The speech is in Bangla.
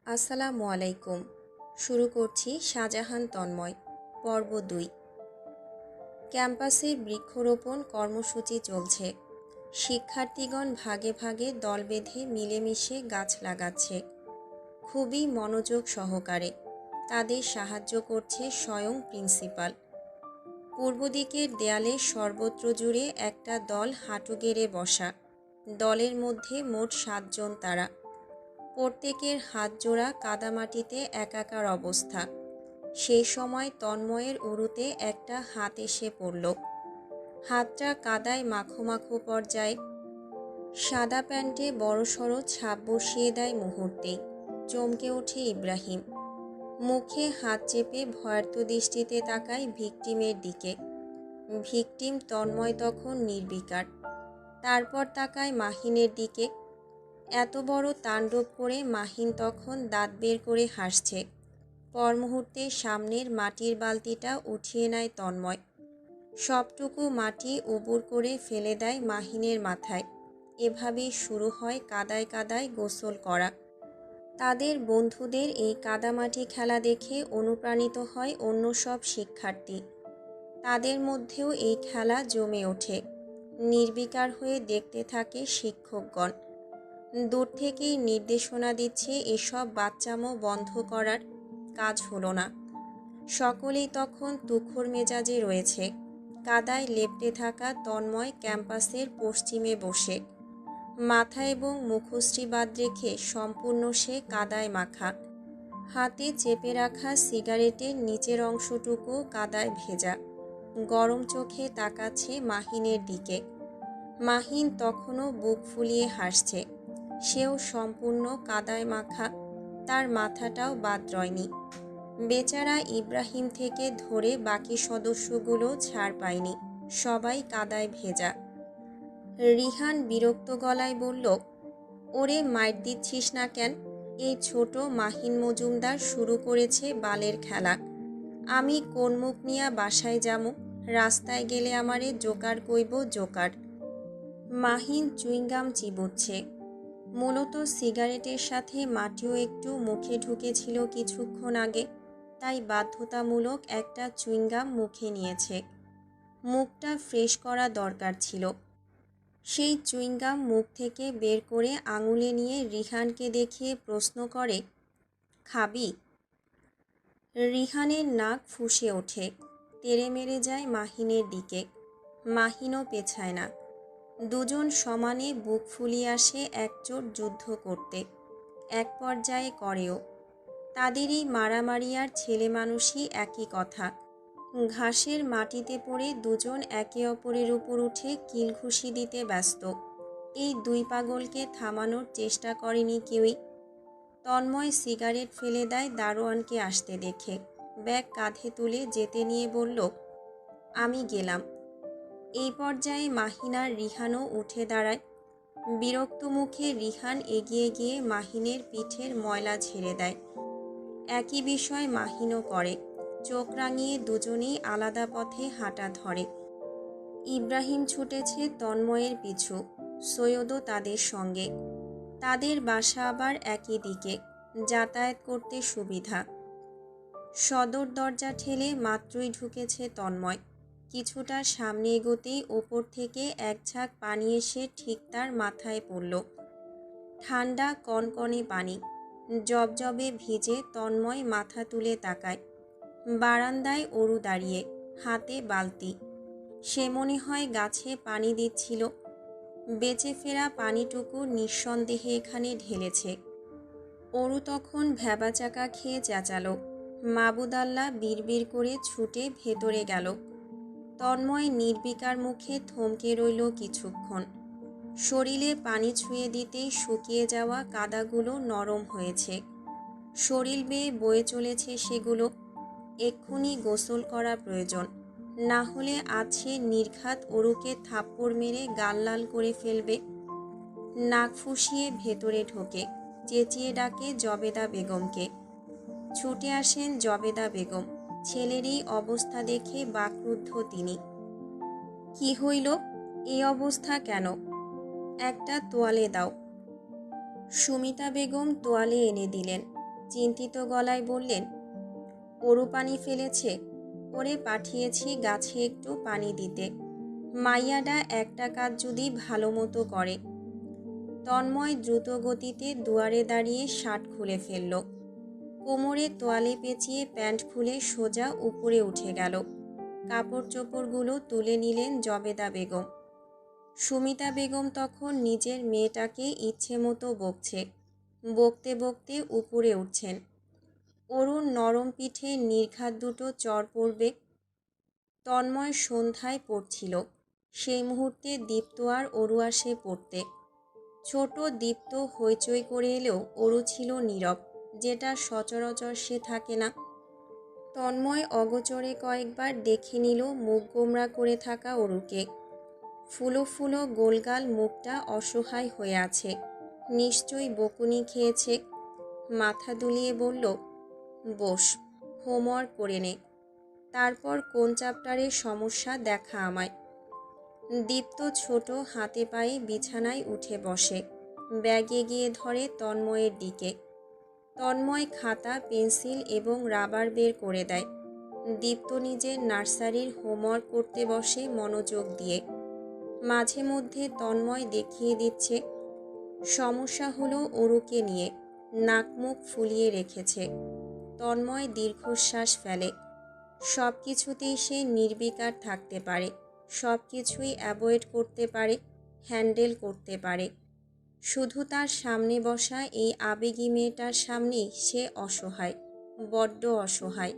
আসসালামু আলাইকুম। শুরু করছি শাহজাহান তন্ময় পর্ব ২। ক্যাম্পাসে বৃক্ষরোপণ কর্মসূচি চলছে। শিক্ষার্থীগণ ভাগে ভাগে দল বেঁধে মিলেমিশে গাছ লাগাচ্ছে, খুবই মনোযোগ সহকারে। তাদের সাহায্য করছে স্বয়ং প্রিন্সিপাল। পূর্ব দিকের দেয়ালে সর্বত্র জুড়ে একটা দল হাঁটু গেড়ে বসা। দলের মধ্যে মোট ৭ জন তারা। প্রত্যেকের হাত জোড়া কাদামাটিতে একাকার অবস্থা। সেই সময় তন্ময়ের উরুতে একটা হাত এসে পড়ল। হাতটা কাদায় মাখো মাখো পর্যায়ে। সাদা প্যান্টে বড়সড় ছাপ বসিয়ে দেয় মুহূর্তেই। চমকে ওঠে ইব্রাহিম। মুখে হাত চেপে ভয়ার্ত দৃষ্টিতে তাকায় ভিকটিমের দিকে। ভিকটিম তন্ময় তখন নির্বিকার। তারপর তাকায় মাহিনের দিকে। এত বড় তাণ্ডব করে মাহিন তখন দাঁত বের করে হাসছে। পর মুহূর্তে সামনের মাটির বালতিটা উঠিয়ে নেয় তন্ময়। সবটুকু মাটি উবুর করে ফেলে দেয় মাহিনের মাথায়। এভাবেই শুরু হয় কাদায় কাদায় গোসল করা। তাদের বন্ধুদের এই কাদামাটি খেলা দেখে অনুপ্রাণিত হয় অন্য সব শিক্ষার্থী। তাদের মধ্যেও এই খেলা জমে ওঠে। নির্বিকার হয়ে দেখতে থাকে শিক্ষকগণ। দূর থেকেই নির্দেশনা দিচ্ছে এসব বাচ্চামো বন্ধ করার। কাজ হলো না। সকলেই তখন তুখোড় মেজাজে রয়েছে। কাদায় লেপ্টে থাকা তন্ময় ক্যাম্পাসের পশ্চিমে বসে। মাথা এবং মুখশ্রী বাদ রেখে সম্পূর্ণ সে কাদায় মাখা। হাতে চেপে রাখা সিগারেটের নিচের অংশটুকু কাদায় ভেজা। গরম চোখে তাকাচ্ছে মাহিনের দিকে। মাহিন তখনও বুক ফুলিয়ে হাসছে। সেও সম্পূর্ণ কাদায় মাখা। তার মাথাটাও বাদ রয়নি। বেচারা ইব্রাহিম থেকে ধরে বাকি সদস্যগুলো ছাড় পায়নি। সবাই কাদায় ভেজা। রিহান বিরক্ত গলায় বলল, ওরে মাইর দিচ্ছিস না কেন? এই ছোট মাহিন মজুমদার শুরু করেছে বালের খেলা। আমি কোন মুখ নিয়া বাসায় যামু? রাস্তায় গেলে আমারে জোকার কইব জোকার। মাহিন চুইংগাম চিবুচ্ছে। মূলত সিগারেটের সাথে মাটিও একটু মুখে ঢুকেছিল কিছুক্ষণ আগে, তাই বাধ্যতামূলক একটা চুইংগাম মুখে নিয়েছে। মুখটা ফ্রেশ করা দরকার ছিল। সেই চুইংগাম মুখ থেকে বের করে আঙুলে নিয়ে রিহানকে দেখিয়ে প্রশ্ন করে, খাবি? রিহানের নাক ফুঁসে ওঠে। তেড়ে মেরে যায় মাহিনের দিকে। মাহিনও পেছায় না। দুজন সমানে বুক ফুলিয়ে আসে একচোট যুদ্ধ করতে। এক পর্যায়ে করেও। তাদেরই মারামারি আর ছেলে মানুষই একই কথা। ঘাসের মাটিতে পড়ে দুজন একে অপরের উপর উঠে কিলঘুষি দিতে ব্যস্ত। এই দুই পাগলকে থামানোর চেষ্টা করেনি কেউই। তন্ময় সিগারেট ফেলে দেয় দারোয়ানকে আসতে দেখে। ব্যাগ কাঁধে তুলে যেতে নিয়ে বলল, আমি গেলাম। এই পর্যায়ে মাহিন আর রিহানও উঠে দাঁড়ায়। বিরক্ত মুখে রিহান এগিয়ে গিয়ে মাহিনের পিঠের ময়লা ঝেড়ে দেয়। একই বিষয় মাহিনও করে। চোখ রাঙিয়ে দুজনেই আলাদা পথে হাঁটা ধরে। ইব্রাহিম ছুটেছে তন্ময়ের পিছু, সৈয়দও তাদের সঙ্গে। তাদের বাসা আবার একই দিকে, যাতায়াত করতে সুবিধা। সদর দরজা ঠেলে মাত্রই ঢুকেছে তন্ময়। কিছুটা সামনে এগোতেই ওপর থেকে এক ঝাঁক পানি এসে ঠিক তার মাথায় পড়ল। ঠান্ডা কনকনে পানি। জবজবে ভিজে তন্ময় মাথা তুলে তাকায়। বারান্দায় অরু দাঁড়িয়ে, হাতে বালতি। সে মনে হয় গাছে পানি দিচ্ছিল। বেঁচে ফেরা পানিটুকু নিঃসন্দেহে এখানে ঢেলেছে। অরু তখন ভ্যাবাচাকা খেয়ে চেঁচালো। মাবুদাল্লাহ বিড়বিড় করে ছুটে ভেতরে গেল। তন্ময় নির্বিকার মুখে থমকে রইল কিছুক্ষণ। শরীরে পানি ছুঁয়ে দিতেই শুকিয়ে যাওয়া কাদাগুলো নরম হয়েছে। শরীর বেয়ে বয়ে চলেছে সেগুলো। এক্ষুনি গোসল করা প্রয়োজন, না হলে আছে নির্ঘাত অরুকে থাপ্পড় মেরে গাল লাল করে ফেলবে। নাক ফুঁসিয়ে ভেতরে ঢোকে। চেঁচিয়ে ডাকে জবেদা বেগমকে। ছুটে আসেন জবেদা বেগম। ছেলের এই অবস্থা দেখে বাকরুদ্ধ তিনি। কি হইল? এই অবস্থা কেন? একটা তোয়ালে দাও। সুমিতা বেগম তোয়ালে এনে দিলেন। চিন্তিত গলায় বললেন, অরু পানি ফেলেছে? ওরে পাঠিয়েছি গাছে একটু পানি দিতে। মাইয়াডা একটা কাজ যদি ভালো মতো করে। তন্ময় দ্রুত গতিতে দুয়ারে দাঁড়িয়ে শার্ট খুলে ফেলল। কোমরে তোয়ালে পেঁচিয়ে প্যান্ট খুলে সোজা উপরে উঠে গেল। কাপড় চোপড়গুলো তুলে নিলেন জবেদা বেগম। সুমিতা বেগম তখন নিজের মেয়েটাকে ইচ্ছে মতো বকছে। বকতে বকতে উপরে উঠছেন। অরুণ নরম পিঠে নির্ঘাত দুটো চড় পড়বে। তন্ময় সন্ধ্যায় পড়ছিল। সেই মুহূর্তে দীপ্ত আর অরু আসে পড়তে। ছোট দীপ্ত হইচই করে এলেও অরু ছিল নীরব, যেটা সচরাচর সে থাকে না। তন্ময় অগোচরে কয়েকবার দেখে নিল মুখ গোমরা করে থাকা অরুকে। ফুলো ফুলো গোলগাল মুখটা অসহায় হয়ে আছে। নিশ্চয়ই বকুনি খেয়েছে। মাথা দুলিয়ে বলল, বস, হোমওয়ার্ক করে নে, তারপর কোন চ্যাপ্টারের সমস্যা দেখা আমায়। দীপ্ত ছোট হাতে পায়ে বিছানায় উঠে বসে। ব্যাগ এগিয়ে ধরে তন্ময়ের দিকে। তন্ময় খাতা, পেন্সিল এবং রাবার বের করে দেয়। দীপ্ত নিজের নার্সারির হোমওয়ার্ক করতে বসে মনোযোগ দিয়ে। মাঝে মধ্যে তন্ময় দেখিয়ে দিচ্ছে। সমস্যা হলো অরুকে নিয়ে। নাক মুখ ফুলিয়ে রেখেছে। তন্ময় দীর্ঘশ্বাস ফেলে। সব কিছুতেই সে নির্বিকার থাকতে পারে, সব কিছুই অ্যাভয়েড করতে পারে, হ্যান্ডেল করতে পারে। শুধু তার সামনে বসা এই আবেগী মেয়েটার সামনেই সে অসহায়, বড্ড অসহায়।